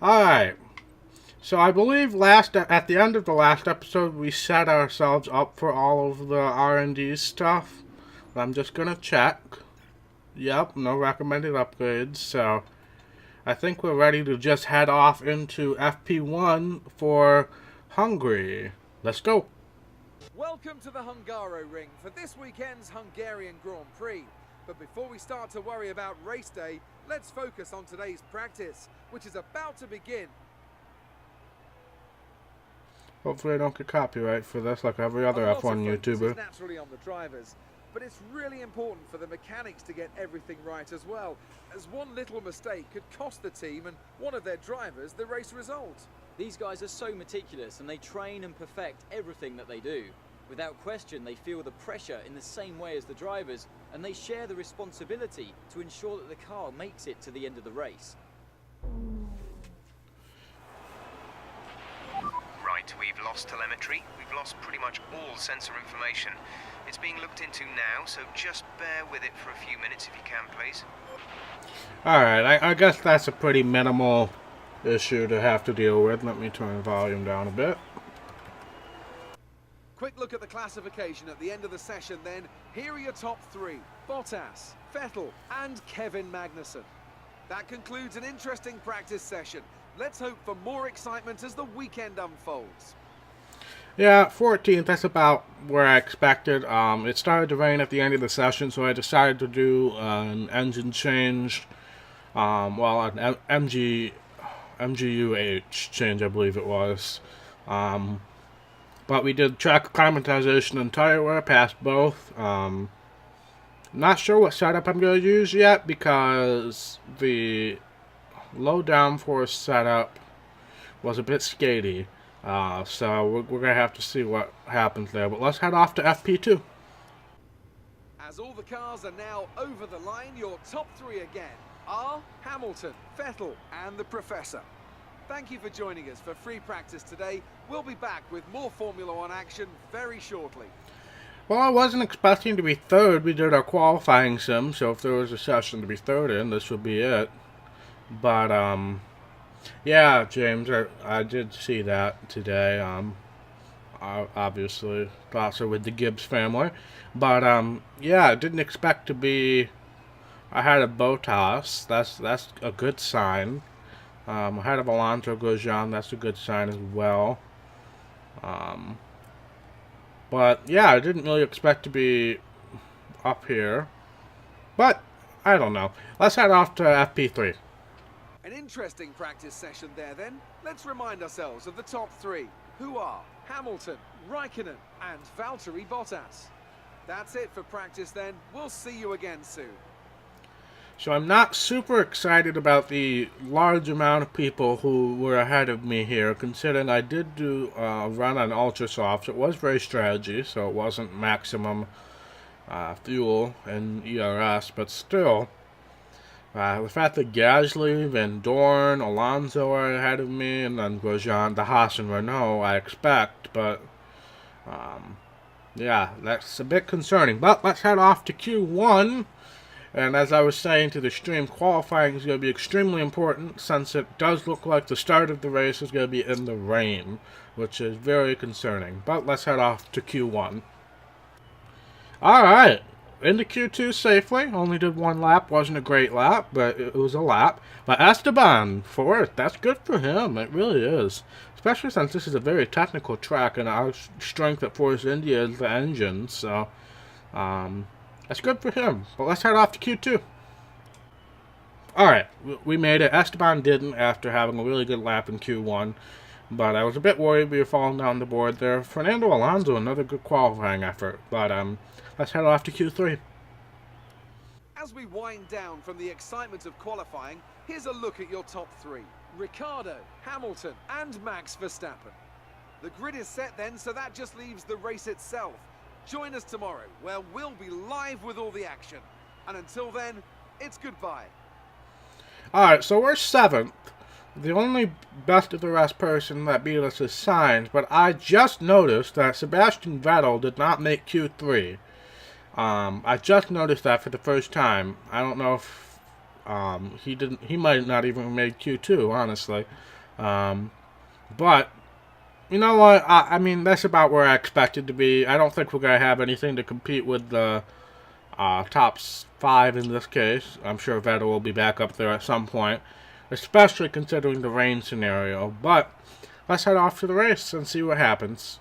Alright, so I believe at the end of the last episode we set ourselves up for all of the R&D stuff. I'm just gonna check. Yep, no recommended upgrades, so I think we're ready to just head off into FP1 for Hungary. Let's go. Welcome to the Hungaroring for this weekend's Hungarian Grand Prix. But before we start to worry about race day, let's focus on today's practice, which is about to begin. Hopefully I don't get copyright for this like every other F1 YouTuber. Is naturally on the drivers, but it's really important for the mechanics to get everything right as well, as one little mistake could cost the team and one of their drivers the race result. These guys are so meticulous and they train and perfect everything that they do. Without question, they feel the pressure in the same way as the drivers, and they share the responsibility to ensure that the car makes it to the end of the race. Right, we've lost telemetry. We've lost pretty much all sensor information. It's being looked into now, so just bear with it for a few minutes if you can, please. Alright, I guess that's a pretty minimal issue to have to deal with. Let me turn the volume down a bit. Quick look at the classification at the end of the session then. Here are your top three: Bottas, Vettel and Kevin Magnussen. That concludes an interesting practice session. Let's hope for more excitement as the weekend unfolds. Yeah, 14th, that's about where I expected. It started to rain at the end of the session, so I decided to do an engine change. Well, an MGUH change, I believe it was. But we did track acclimatization and tire wear, passed both. Not sure what setup I'm going to use yet because the low downforce setup was a bit skatey. So we're going to have to see what happens there. But let's head off to FP2. As all the cars are now over the line, your top three again are Hamilton, Vettel and the Professor. Thank you for joining us for free practice today. We'll be back with more Formula One action very shortly. Well, I wasn't expecting to be third. We did our qualifying sim, so if there was a session to be third in, this would be it. But, yeah, James, I did see that today. Obviously, thoughts are with the Gibbs family. But, yeah, I didn't expect to be ahead of Bottas. That's a good sign. Ahead of Alonso Grosjean, that's a good sign as well. But yeah, I didn't really expect to be up here. But, I don't know. Let's head off to FP3. An interesting practice session there then. Let's remind ourselves of the top three, who are Hamilton, Raikkonen and Valtteri Bottas. That's it for practice then. We'll see you again soon. So I'm not super excited about the large amount of people who were ahead of me here, considering I did do a run on Ultra Softs. It was race strategy, so it wasn't maximum fuel and ERS, but still, the fact that Gasly, Van Dorn, Alonso are ahead of me, and then Grosjean, the Haas and Renault, I expect, but yeah, that's a bit concerning. But let's head off to Q1. And as I was saying to the stream, qualifying is going to be extremely important since it does look like the start of the race is going to be in the rain, which is very concerning. But let's head off to Q1. Alright, into Q2 safely. Only did one lap. Wasn't a great lap, but it was a lap. But Esteban, fourth. That's good for him. It really is. Especially since this is a very technical track and our strength at Force India is the engine. So, that's good for him. But let's head off to Q2. Alright, we made it. Esteban didn't after having a really good lap in Q1. But I was a bit worried we were falling down the board there. Fernando Alonso, another good qualifying effort. But let's head off to Q3. As we wind down from the excitement of qualifying, here's a look at your top three: Ricciardo, Hamilton and Max Verstappen. The grid is set then, so that just leaves the race itself. Join us tomorrow, where we'll be live with all the action. And until then, it's goodbye. Alright, so we're 7th. The only best of the rest person that beat us is Sainz, but I just noticed that Sebastian Vettel did not make Q3. I just noticed that for the first time. I don't know if He might not even have made Q2, honestly. But you know what? I mean, that's about where I expected to be. I don't think we're gonna have anything to compete with the top 5 in this case. I'm sure Vettel will be back up there at some point, especially considering the rain scenario. But let's head off to the race and see what happens.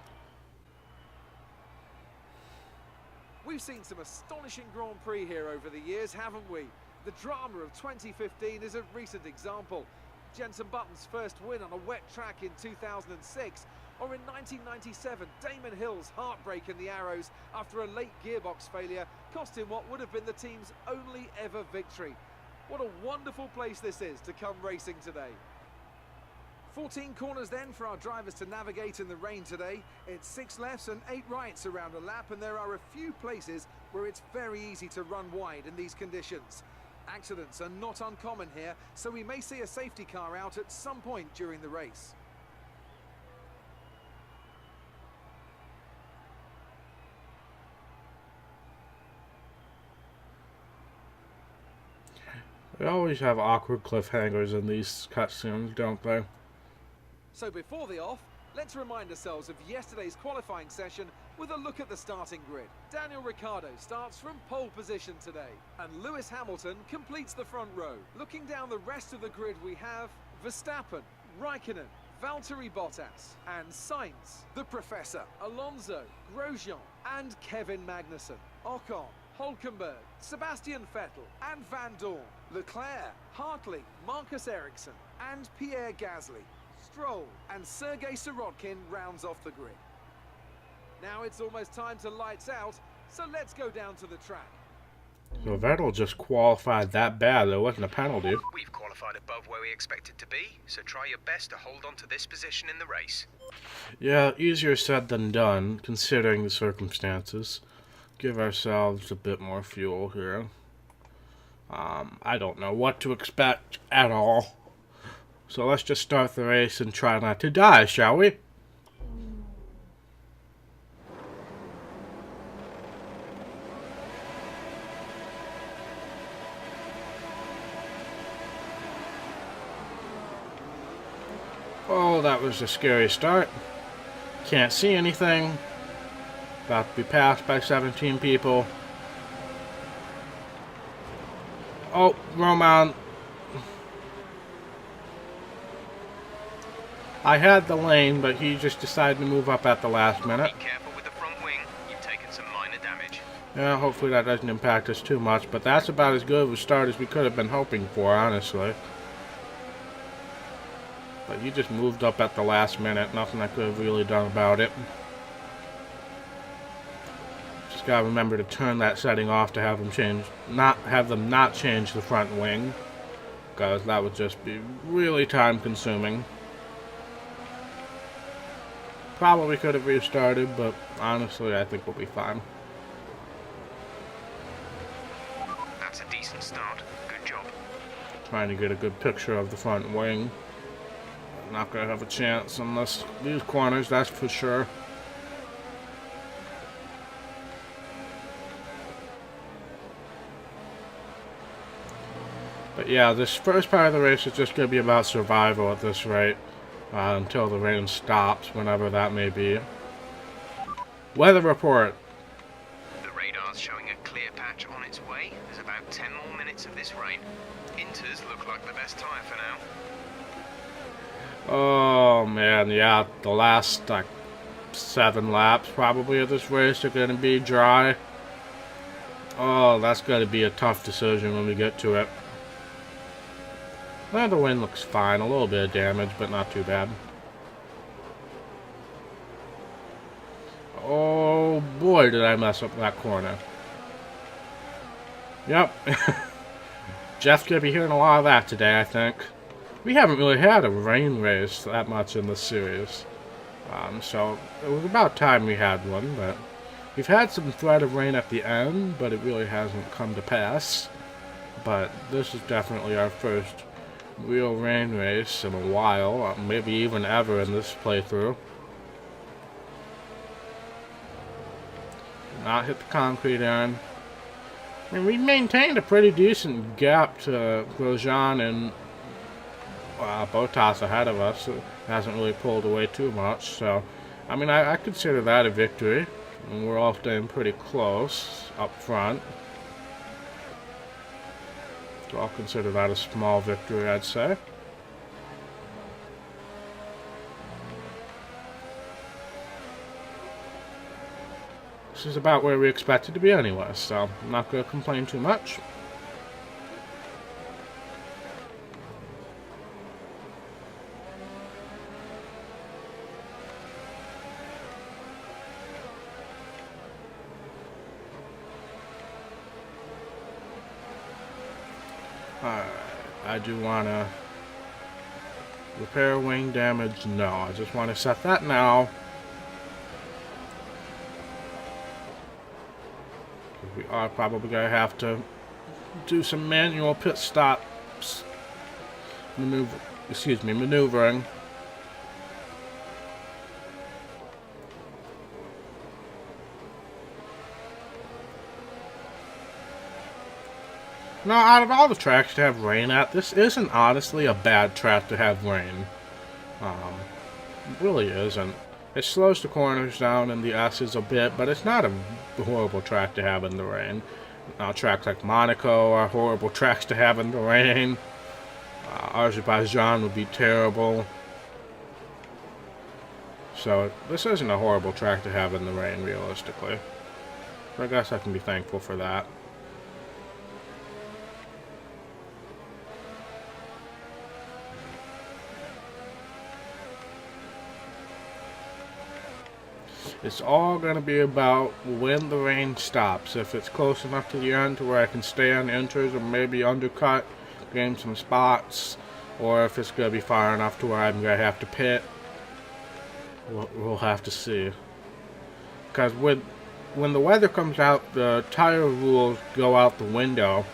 We've seen some astonishing Grand Prix here over the years, haven't we? The drama of 2015 is a recent example. Jenson Button's first win on a wet track in 2006, or in 1997, Damon Hill's heartbreak in the Arrows after a late gearbox failure cost him what would have been the team's only ever victory. What a wonderful place this is to come racing today. 14 corners then for our drivers to navigate in the rain today. It's 6 lefts and 8 rights around a lap, and there are a few places where it's very easy to run wide in these conditions. Accidents are not uncommon here, so we may see a safety car out at some point during the race. They always have awkward cliffhangers in these cutscenes, don't they? So before the off, let's remind ourselves of yesterday's qualifying session with a look at the starting grid. Daniel Ricciardo starts from pole position today, and Lewis Hamilton completes the front row. Looking down the rest of the grid, we have Verstappen, Raikkonen, Valtteri Bottas, and Sainz, the Professor, Alonso, Grosjean, and Kevin Magnussen, Ocon, Hülkenberg, Sebastian Vettel, and Van Dorn, Leclerc, Hartley, Marcus Ericsson, and Pierre Gasly. Stroll and Sergei Sirotkin rounds off the grid. Now it's almost time to lights out, so let's go down to the track. So Vettel just qualified that bad. There wasn't a penalty. We've qualified above where we expected to be, so try your best to hold on to this position in the race. Yeah, easier said than done, considering the circumstances. Give ourselves a bit more fuel here. I don't know what to expect at all. So let's just start the race and try not to die, shall we? Oh, that was a scary start. Can't see anything. About to be passed by 17 people. Oh, Roman. I had the lane, but he just decided to move up at the last minute. Be careful with the front wing. You've taken some minor damage. Yeah, hopefully that doesn't impact us too much, but that's about as good of a start as we could have been hoping for, honestly. But he just moved up at the last minute. Nothing I could have really done about it. Just gotta remember to turn that setting off to have them change, not change the front wing, because that would just be really time consuming. Probably could have restarted, but honestly, I think we'll be fine. That's a decent start. Good job. Trying to get a good picture of the front wing. Not gonna have a chance unless these corners, that's for sure. But yeah, this first part of the race is just gonna be about survival at this rate. Until the rain stops, whenever that may be. Weather report. The radar's showing a clear patch on its way. There's about 10 more minutes of this rain. Inters look like the best tyre for now. Oh man, yeah, the last like 7 laps probably of this race are gonna be dry. Oh, that's gonna be a tough decision when we get to it. Well, the wind looks fine. A little bit of damage, but not too bad. Oh boy, did I mess up that corner. Yep. Jeff's gonna be hearing a lot of that today, I think. We haven't really had a rain race that much in this series. So it was about time we had one, but we've had some threat of rain at the end, but it really hasn't come to pass. But this is definitely our first real rain race in a while, maybe even ever in this playthrough. Not hit the concrete end. I mean, we maintained a pretty decent gap to Grosjean and Bottas ahead of us. It hasn't really pulled away too much, so I mean, I consider that a victory. And we're all staying pretty close up front. So I'll consider that a small victory, I'd say. This is about where we expected to be anyway, so I'm not going to complain too much. I do want to repair wing damage. No, I just want to set that now. We are probably going to have to do some manual pit stops. Maneuvering. Now, out of all the tracks to have rain at, this isn't honestly a bad track to have rain. It really isn't. It slows the corners down and the S's a bit, but it's not a horrible track to have in the rain. Now, tracks like Monaco are horrible tracks to have in the rain. Azerbaijan would be terrible. So, this isn't a horrible track to have in the rain, realistically. So I guess I can be thankful for that. It's all going to be about when the rain stops. If it's close enough to the end to where I can stay on inters or maybe undercut, gain some spots, or if it's going to be far enough to where I'm going to have to pit. We'll have to see. Because when the weather comes out, the tire rules go out the window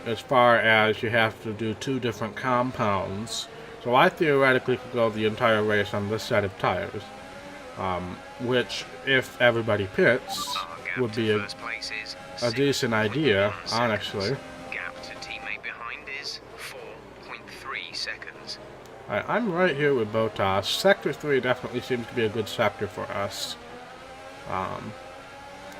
as far as you have to do 2 different compounds. So I theoretically could go the entire race on this set of tires. Which, if everybody pits, would be a decent idea, honestly. Gap to teammate behind is 4.3 seconds. I'm right here with Bottas. Sector 3 definitely seems to be a good sector for us.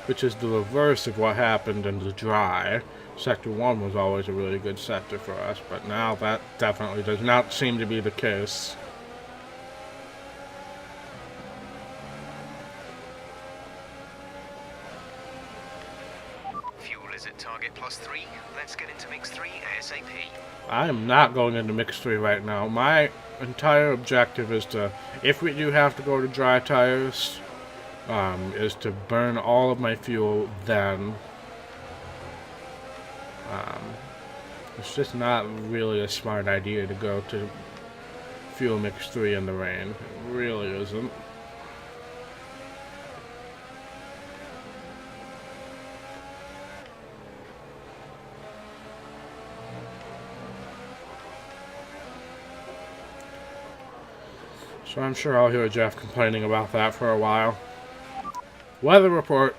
Which is the reverse of what happened in the dry. Sector 1 was always a really good sector for us, but now that definitely does not seem to be the case. Target +3. Let's get into mix 3 ASAP. I am not going into mix 3 right now. My entire objective is to, if we do have to go to dry tires, is to burn all of my fuel then. It's just not really a smart idea to go to fuel mix 3 in the rain. It really isn't. So I'm sure I'll hear Jeff complaining about that for a while. Weather report.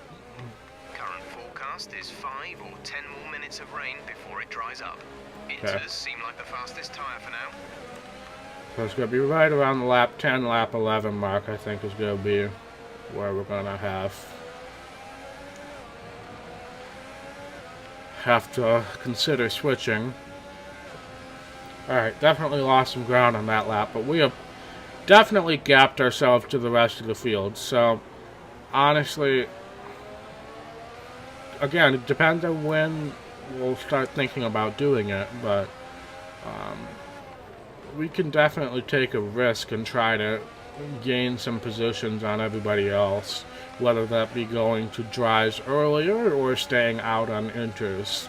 Current forecast is 5 or 10 more minutes of rain before it dries up. Inters seem like the fastest tyre for now. So it's going to be right around the lap 10, lap 11 mark, I think is going to be where we're going to have to consider switching. Alright, definitely lost some ground on that lap, but we have definitely gapped ourselves to the rest of the field. So, honestly, again, it depends on when we'll start thinking about doing it, but we can definitely take a risk and try to gain some positions on everybody else, whether that be going to dries earlier or staying out on inters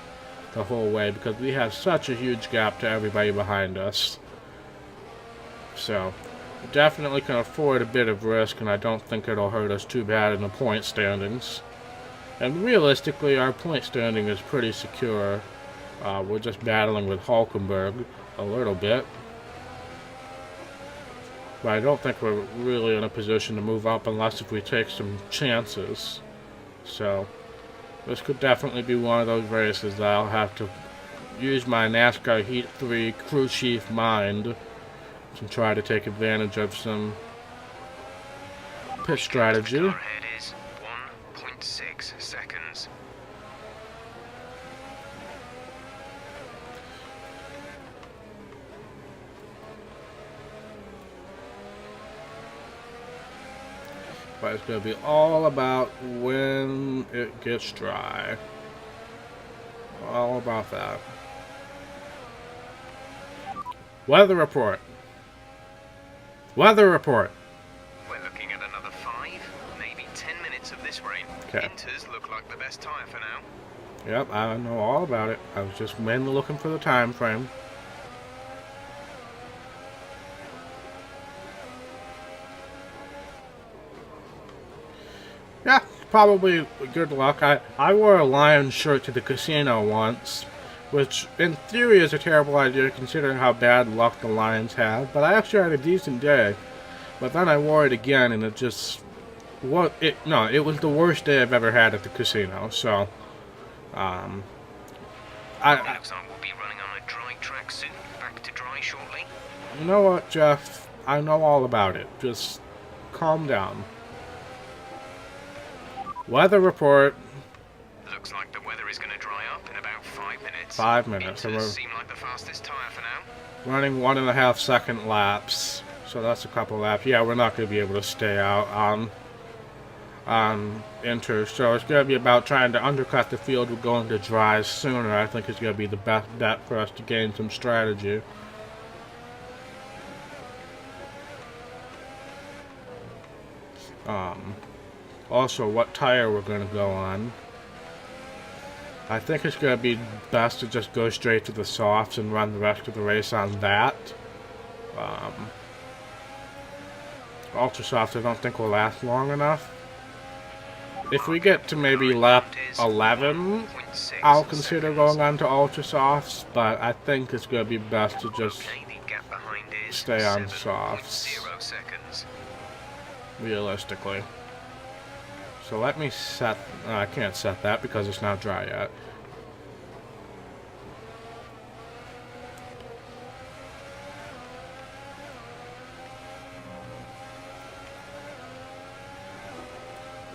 the whole way, because we have such a huge gap to everybody behind us. So, definitely can afford a bit of risk, and I don't think it'll hurt us too bad in the point standings. And realistically, our point standing is pretty secure. We're just battling with Hulkenberg a little bit. But I don't think we're really in a position to move up unless if we take some chances. So, This could definitely be one of those races that I'll have to use my NASCAR Heat 3 crew chief mind to try to take advantage of some pit strategy. Car ahead is 1.6 seconds. But it's going to be all about when it gets dry. All about that. Weather report. Weather report. We're looking at another 5, maybe 10 minutes of this rain. Okay. Inters look like the best tyre for now. Yep, I know all about it. I was just mainly looking for the time frame. Yeah, probably good luck. I wore a Lions shirt to the casino once, which in theory is a terrible idea considering how bad luck the Lions have, but I actually had a decent day. But then I wore it again and it just... it was the worst day I've ever had at the casino, so... Looks like we'll be running on a dry track soon. Back to dry shortly. You know what, Jeff? I know all about it. Just calm down. Weather report. Looks like the weather is going to dry up in about 5 minutes. 5 minutes. So Inters we're seem like the fastest tyre for now. running 1.5 second laps. So that's a couple laps. Yeah, we're not going to be able to stay out on Inter. So it's going to be about trying to undercut the field. We're going to dry sooner. I think it's going to be the best bet for us to gain some strategy. Also, what tire we're going to go on. I think it's going to be best to just go straight to the softs and run the rest of the race on that. Ultra soft I don't think will last long enough. If we get to maybe lap 11, I'll consider going on to ultra softs, but I think it's going to be best to just Okay, the gap behind is stay on 7.0 softs, seconds. realistically. So let me set... I can't set that because it's not dry yet.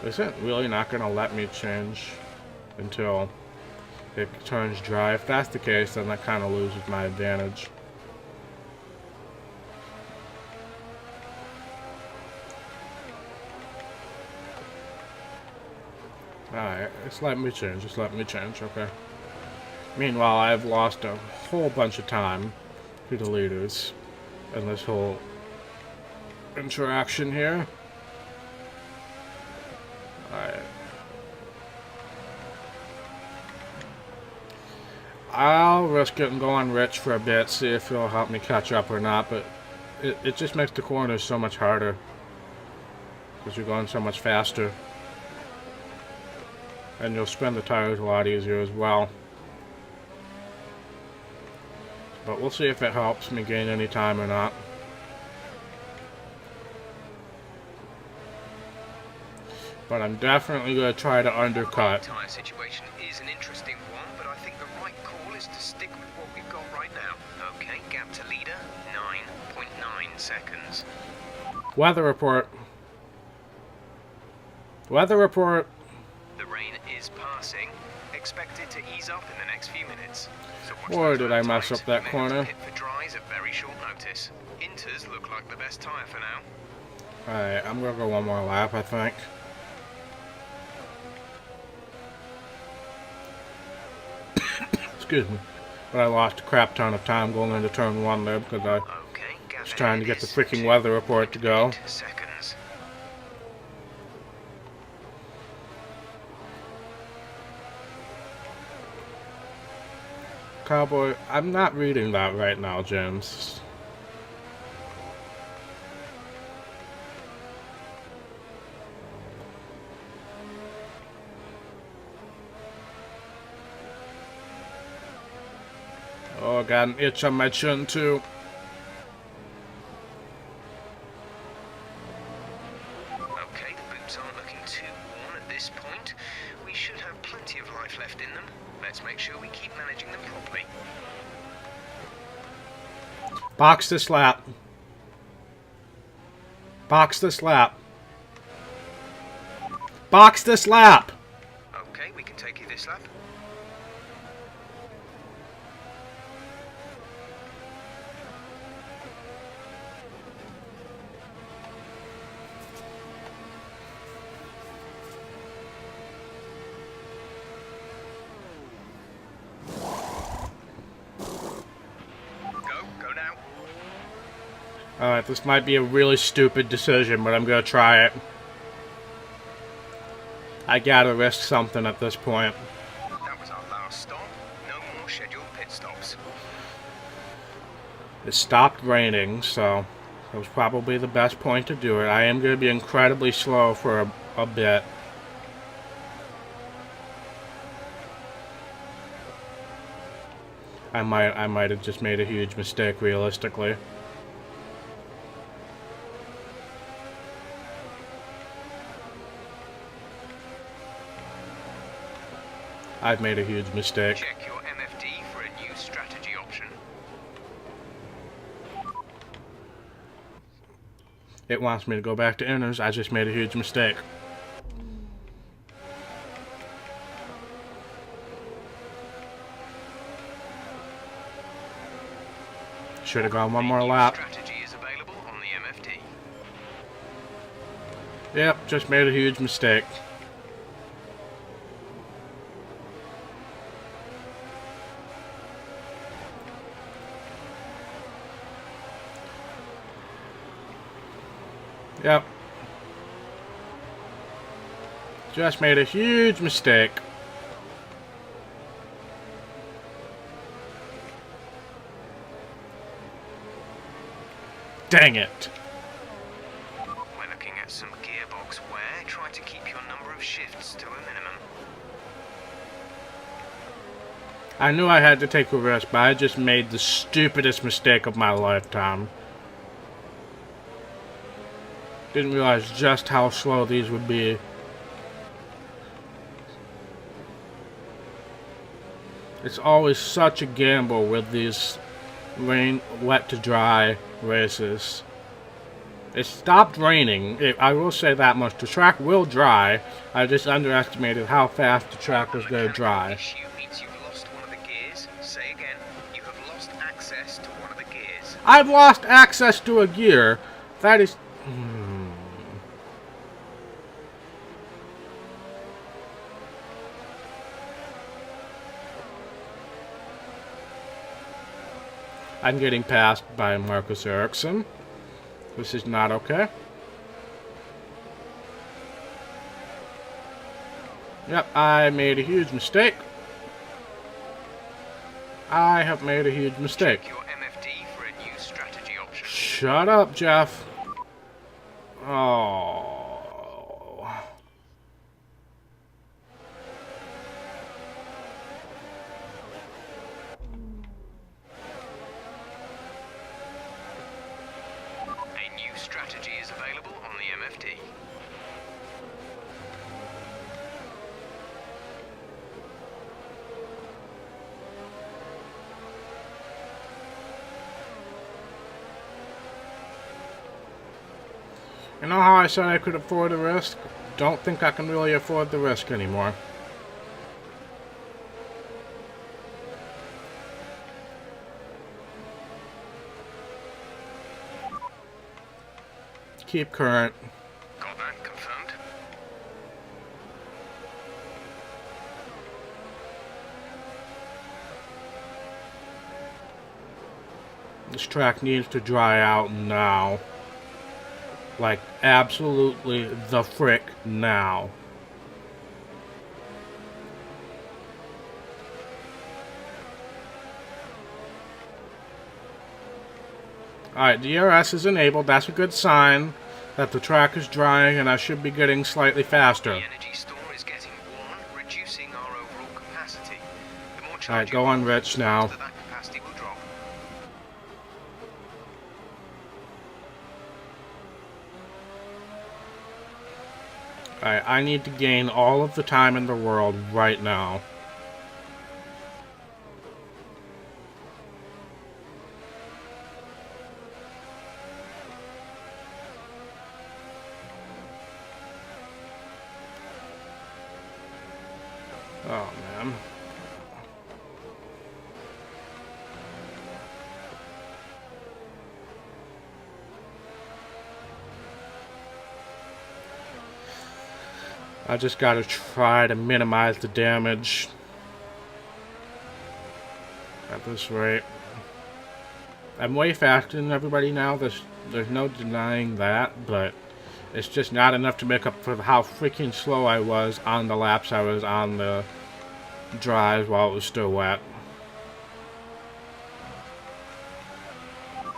Is it really not going to let me change until it turns dry? If that's the case, then that kind of loses my advantage. Alright, just let me change, okay. Meanwhile, I've lost a whole bunch of time to the leaders in this whole interaction here. Alright. I'll risk it and go on Rich for a bit, see if he'll help me catch up or not, but it just makes the corners so much harder. Because you're going so much faster. And you'll spin the tires a lot easier as well. But we'll see if it helps me gain any time or not. But I'm definitely going to try to undercut. The tyre situation is an interesting one, but I think the right call is to stick with what we've got right now. Okay, gap to leader, 9.9 seconds. Weather report. Weather report. The rain is passing. Expect it to ease up in the next few minutes. So watch Boy, those did I lap mess times. up that You may have to corner. pit for dries at very short notice. Inters look like the best tyre for now. Alright, I'm going to go one more lap, I think. Excuse me. But I lost a crap ton of time going into turn 1 there because I Okay, gap was trying to ahead get the is freaking weather report to go. 2.8 seconds. Cowboy, I'm not reading that right now, James. Oh, I got an itch on my chin, too. Okay, the boots aren't looking too worn At this point, we should have plenty of life left in them. Let's make sure we keep managing them properly. Box this lap. Box this lap. Box this lap! Okay, we can take you this lap. Go now. Alright, this might be a really stupid decision, but I'm gonna try it. I gotta risk something at this point. That was our last stop. No more scheduled pit stops. It stopped raining, so it was probably the best point to do it. I am gonna be incredibly slow for a bit. I might have just made a huge mistake, realistically. I've made a huge mistake. Check your MFD for a new strategy option. It wants me to go back to inners. I just made a huge mistake. Should have gone one more lap. Strategy is available on the MFD. Yep, just made a huge mistake. Yep. Just made a huge mistake. Dang it. We're looking at some gearbox wear. Try to keep your number of shifts to a minimum. I knew I had to take a risk, but I just made the stupidest mistake of my lifetime. Didn't realize just how slow these would be. It's always such a gamble with these rain, wet to dry races. It stopped raining. I will say that much. The track will dry. I just underestimated how fast the track was going to dry. Issue means you've lost one of the gears. Say again, you have lost access to one of the gears. I've lost access to a gear. That is... I'm getting passed by Marcus Ericsson. This is not okay. Yep, I made a huge mistake. I have made a huge mistake. Check your MFD for a new strategy option. Shut up, Jeff. Oh. A new strategy is available on the MFD. You know how I said I could afford the risk? Don't think I can really afford the risk anymore. Keep current. Got that confirmed? This track needs to dry out now. Like, absolutely the frick now. Alright, DRS is enabled. That's a good sign that the track is drying and I should be getting slightly faster. The energy store is getting worn, reducing our overall capacity. The more charge Alright, you go on hold, Rich the now. faster that capacity will drop. Alright, I need to gain all of the time in the world right now. Oh, man. I just gotta try to minimize the damage at this rate. I'm way faster than everybody now, there's no denying that, but it's just not enough to make up for how freaking slow I was on the laps I was on the drives while it was still wet.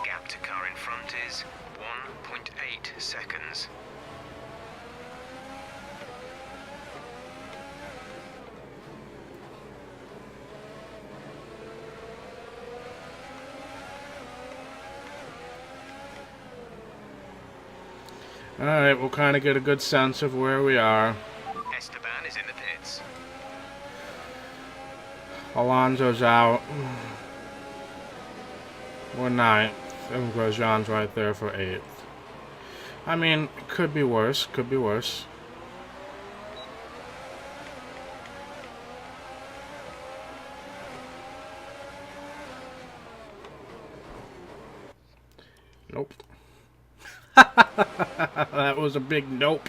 Gap to car in front is 1.8 seconds. Alright, we'll kind of get a good sense of where we are. Esteban is in the pits. Alonso's out. We're 9th, and Grosjean's right there for 8th. I mean, could be worse, could be worse. Nope. That was a big nope.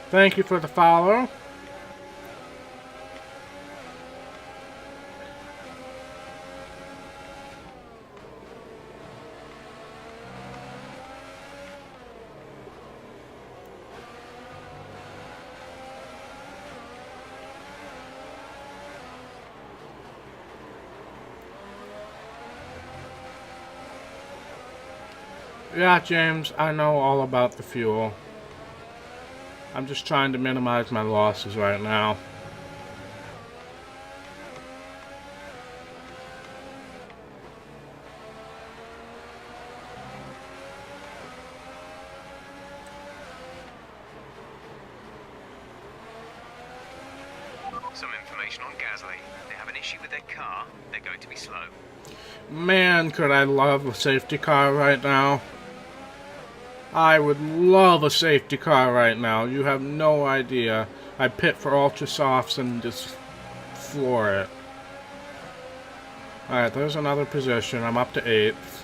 Thank you for the follow. Yeah, James, I know all about the fuel. I'm just trying to minimize my losses right now. Some information on Gasly. They have an issue with their car. They're going to be slow. Man, could I love a safety car right now. I would love a safety car right now. You have no idea. I pit for ultra softs and just floor it. Alright, there's another position. I'm up to 8th.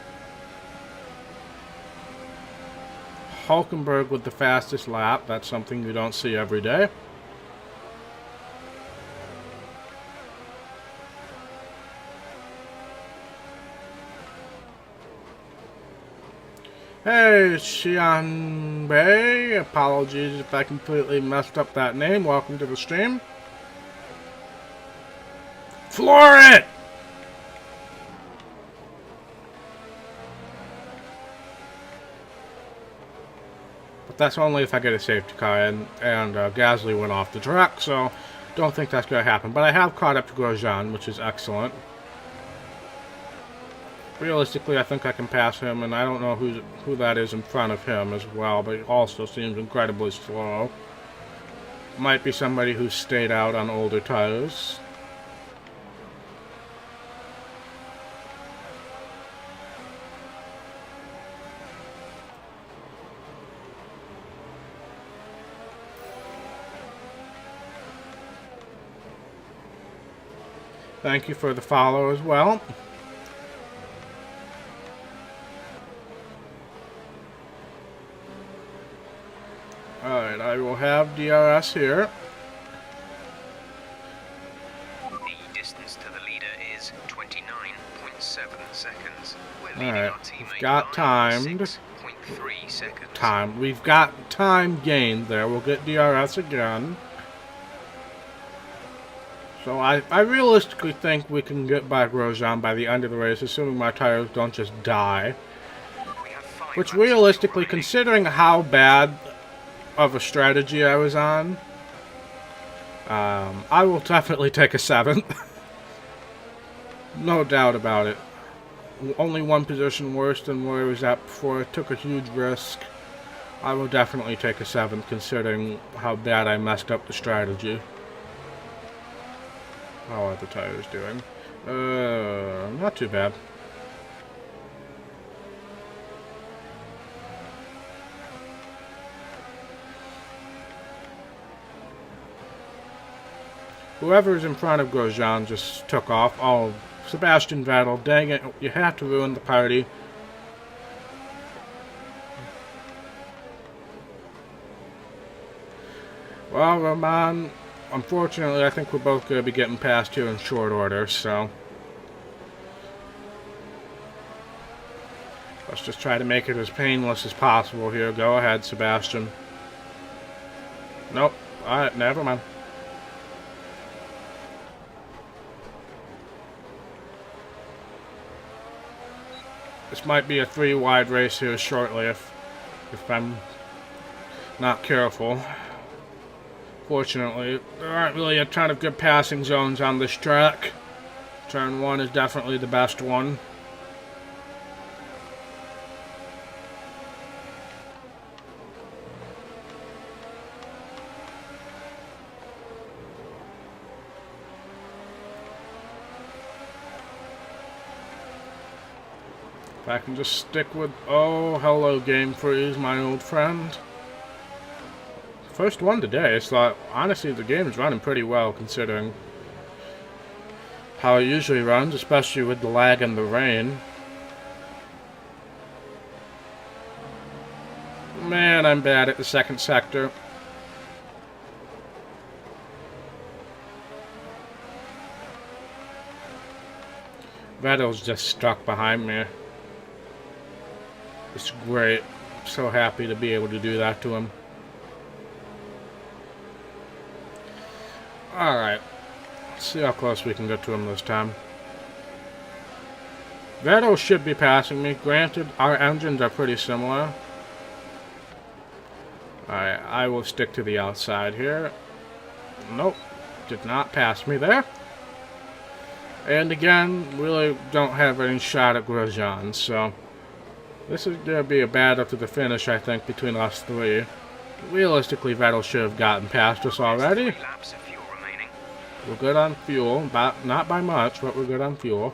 Hulkenberg with the fastest lap. That's something you don't see every day. Hey, Xianbei. Apologies if I completely messed up that name. Welcome to the stream. Floor it! But that's only if I get a safety car, and Gasly went off the track, so don't think that's going to happen. But I have caught up to Grosjean, which is excellent. Realistically, I think I can pass him, and I don't know who that is in front of him as well, but he also seems incredibly slow. Might be somebody who stayed out on older tires. Thank you for the follow as well. Alright, I will have DRS here. The distance to the leader is 29.7 seconds. We're leading Alright, our teammate we've got by timed. 6.3 seconds. We've got time gained there. We'll get DRS again. So I realistically think we can get by Grosjean by the end of the race, assuming my tires don't just die. We have 5 Which laps to go realistically, remaining. considering how bad of a strategy I was on, I will definitely take a 7th. No doubt about it. Only one position worse than where I was at before. I took a huge risk. I will definitely take a 7th considering how bad I messed up the strategy. How are the tires doing? Not too bad. Whoever's in front of Grosjean just took off. Oh, Sebastian Vettel, dang it, you have to ruin the party. Well, Roman, unfortunately, I think we're both going to be getting past here in short order, so let's just try to make it as painless as possible here. Go ahead, Sebastian. Nope. Alright, never mind. This might be a 3-wide race here shortly if I'm not careful. Fortunately, there aren't really a ton of good passing zones on this track. Turn 1 is definitely the best one. If I can just stick with... Oh, hello Game Freeze, my old friend. First one today. It's like, honestly, the game is running pretty well considering how it usually runs, especially with the lag and the rain. Man, I'm bad at the second sector. Vettel's just stuck behind me. It's great. I'm so happy to be able to do that to him. Alright. Let's see how close we can get to him this time. Vettel should be passing me. Granted, our engines are pretty similar. Alright, I will stick to the outside here. Nope. Did not pass me there. And again, really don't have any shot at Grosjean, so this is going to be a battle to the finish, I think, between us three. Realistically, Vettel should have gotten past us already. 3 laps of fuel remaining. We're good on fuel, not by much, but we're good on fuel.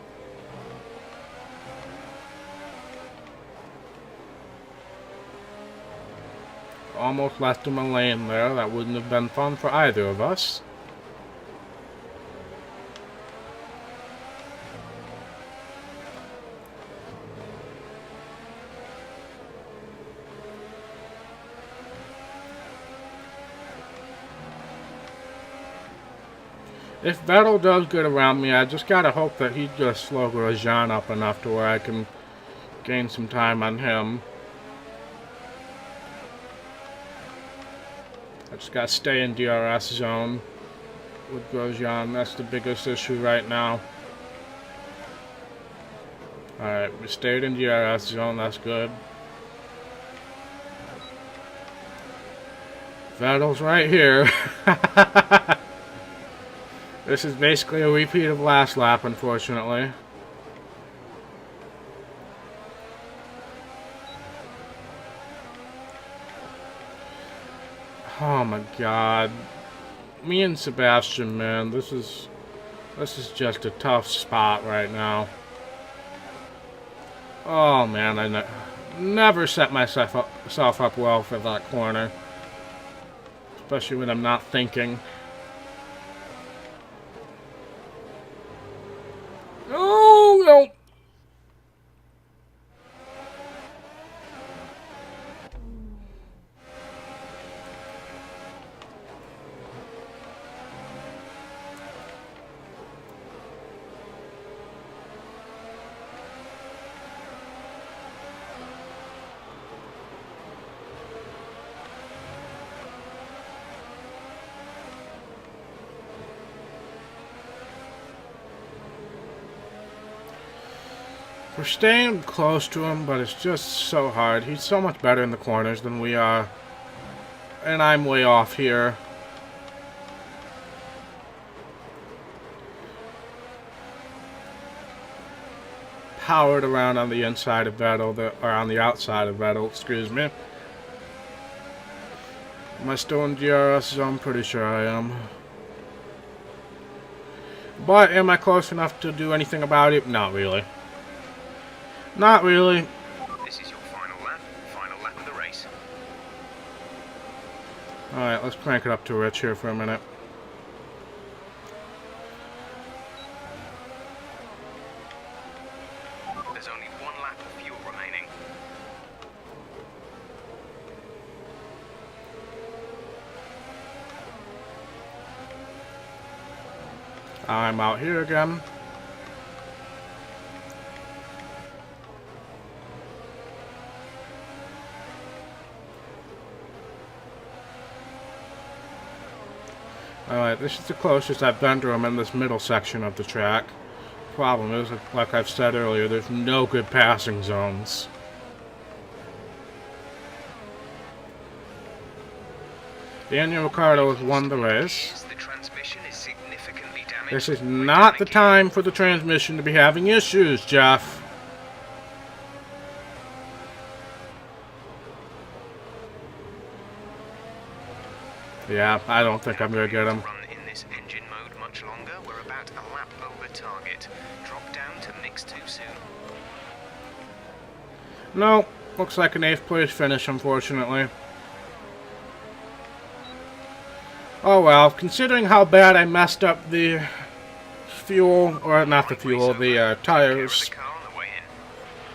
Almost left him a lane there. That wouldn't have been fun for either of us. If Vettel does get around me, I just gotta hope that he just slow Grosjean up enough to where I can gain some time on him. I just gotta stay in DRS zone with Grosjean. That's the biggest issue right now. Alright, we stayed in DRS zone, that's good. Vettel's right here. This is basically a repeat of last lap, unfortunately. Oh my god. Me and Sebastian, man, this is just a tough spot right now. Oh man, I never set myself up well for that corner. Especially when I'm not thinking. Oh, no. We're staying close to him, but it's just so hard. He's so much better in the corners than we are. And I'm way off here. powered around on the inside of Vettel, or on the outside of Vettel, excuse me. Am I still in DRS? I'm pretty sure I am. But am I close enough to do anything about it? Not really. Not really. This is your final lap of the race. Alright, let's crank it up to Rich here for a minute. There's only one lap of fuel remaining. I'm out here again. Alright, this is the closest I've been to him in this middle section of the track. Problem is, like I've said earlier, there's no good passing zones. Daniel Ricciardo has won the race. The transmission is significantly damaged. This is not the time for the transmission to be having issues, Jeff. Yeah, I don't think I'm gonna get him. Run in this engine mode much longer. We're about a lap over target. Drop down to mix too soon. No, looks like an 8th place finish, unfortunately. Oh well, considering how bad I messed up the fuel, or not the fuel, the tires,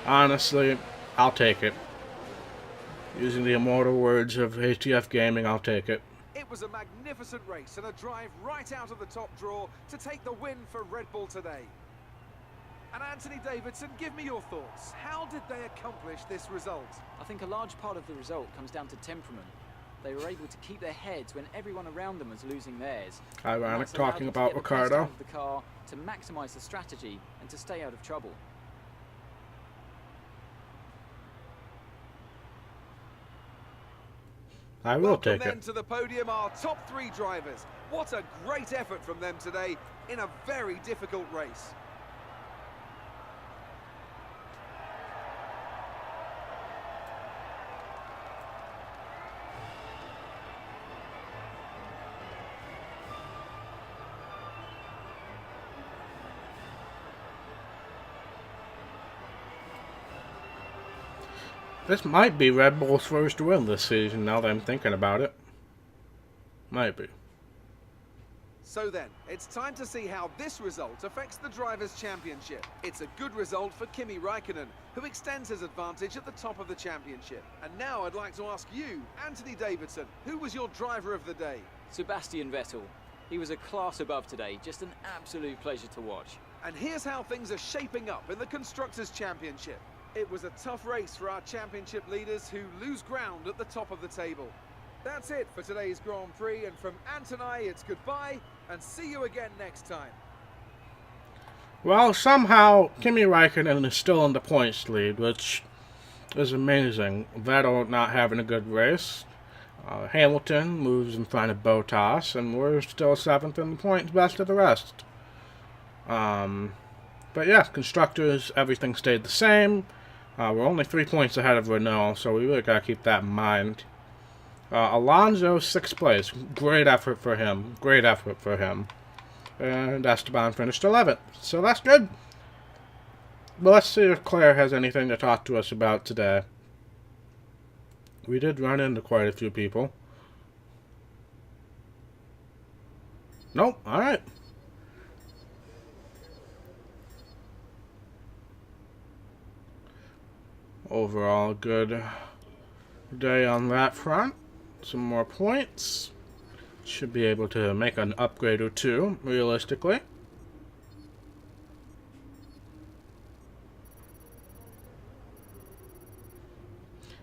honestly, I'll take it. Using the immortal words of ATF Gaming, I'll take it. It was a magnificent race and a drive right out of the top draw to take the win for Red Bull today. And Anthony Davidson, give me your thoughts. How did they accomplish this result? I think a large part of the result comes down to temperament. They were able to keep their heads when everyone around them was losing theirs. Ironic, That's allowed talking them to about get the best Ricciardo. out of the car, to maximise the strategy and to stay out of trouble. I will Welcome take then it. to the podium, our top 3 drivers. What a great effort from them today in a very difficult race. This might be Red Bull's first win this season, now that I'm thinking about it. Might be. So then, it's time to see how this result affects the Drivers' Championship. It's a good result for Kimi Raikkonen, who extends his advantage at the top of the championship. And now I'd like to ask you, Anthony Davidson, who was your driver of the day? Sebastian Vettel. He was a class above today, just an absolute pleasure to watch. And here's how things are shaping up in the Constructors' Championship. It was a tough race for our championship leaders who lose ground at the top of the table. That's it for today's Grand Prix, and from Ant and I, it's goodbye, and see you again next time. Well, somehow, Kimi Raikkonen is still in the points lead, which is amazing. Vettel not having a good race. Hamilton moves in front of Bottas, and we're still 7th in the points, best of the rest. But yeah, Constructors, everything stayed the same. We're only 3 points ahead of Renault, so we really got to keep that in mind. Alonso, 6th place. Great effort for him. Great effort for him. And Esteban finished 11th. So that's good. But let's see if Claire has anything to talk to us about today. We did run into quite a few people. Nope. Alright. Overall, good day on that front. Some more points. Should be able to make an upgrade or two, realistically.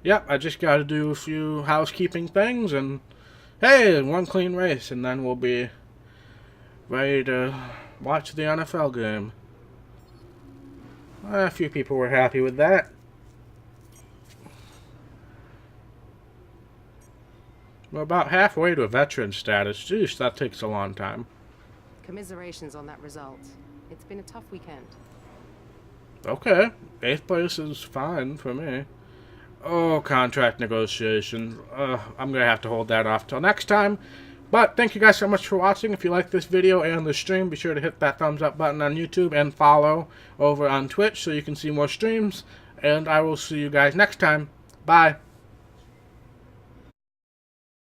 Yep, I just got to do a few housekeeping things, and hey, one clean race, and then we'll be ready to watch the NFL game. A few people were happy with that. We're about halfway to a veteran status. Jeez, that takes a long time. Commiserations on that result. It's been a tough weekend. Okay, 8th place is fine for me. Oh, contract negotiations. I'm going to have to hold that off till next time. But thank you guys so much for watching. If you like this video and the stream, be sure to hit that thumbs up button on YouTube and follow over on Twitch so you can see more streams. And I will see you guys next time. Bye.